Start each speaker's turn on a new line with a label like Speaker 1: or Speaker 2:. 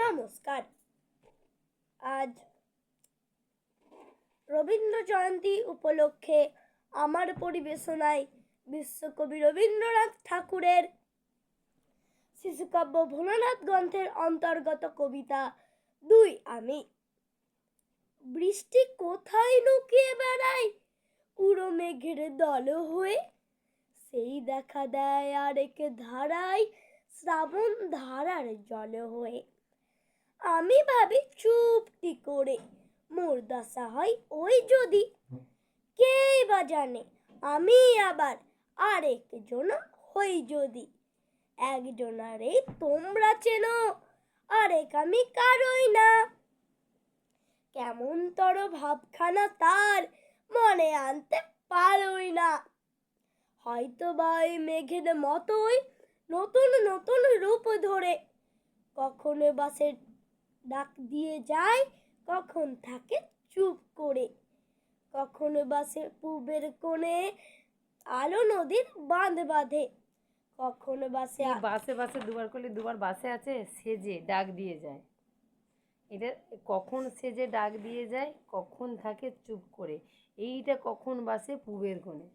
Speaker 1: নমস্কার। আজ রবীন্দ্র জয়ন্তী উপলক্ষে আমার পরিবেশনায় বিশ্বকবি রবীন্দ্রনাথ ঠাকুরের শিশুকাব্য ভোলানাথ গ্রন্থের অন্তর্গত কবিতা দুই আমি। বৃষ্টি কোথায় লুকিয়ে বেড়ায় উড়ো মেঘের দল হয়ে, সেই দেখা দেয় আরেক ধারায় শ্রাবণ ধারার জল হয়ে। আমি ভাবি চুপটি করে মোর দশা হয় ওই যদি, কেই বা জানে আমি আবার আরেকজন হই যদি। একজনারে তোমরা চেনো আরেক আমি কারই না, কেমন তর ভাবখানা তার মনে আনতে পারই না। হয়তো বা ওই মেঘের মতোই নতুন নতুন রূপ ধরে, কখনো বাসে ডাক দিয়ে যায়, কখন থাকে চুপ করে। কখনো বাসে পূবের কোণে আলো নদীর বাঁধ বাঁধে, কখনো বাসে
Speaker 2: বাসে বাসে দুবার করলে দুবার বাসে আছে সেজে ডাক দিয়ে যায়। এটা কখন সেজে ডাক দিয়ে যায়, কখন থাকে চুপ করে, এইটা কখন বাসে পূবের কোণে।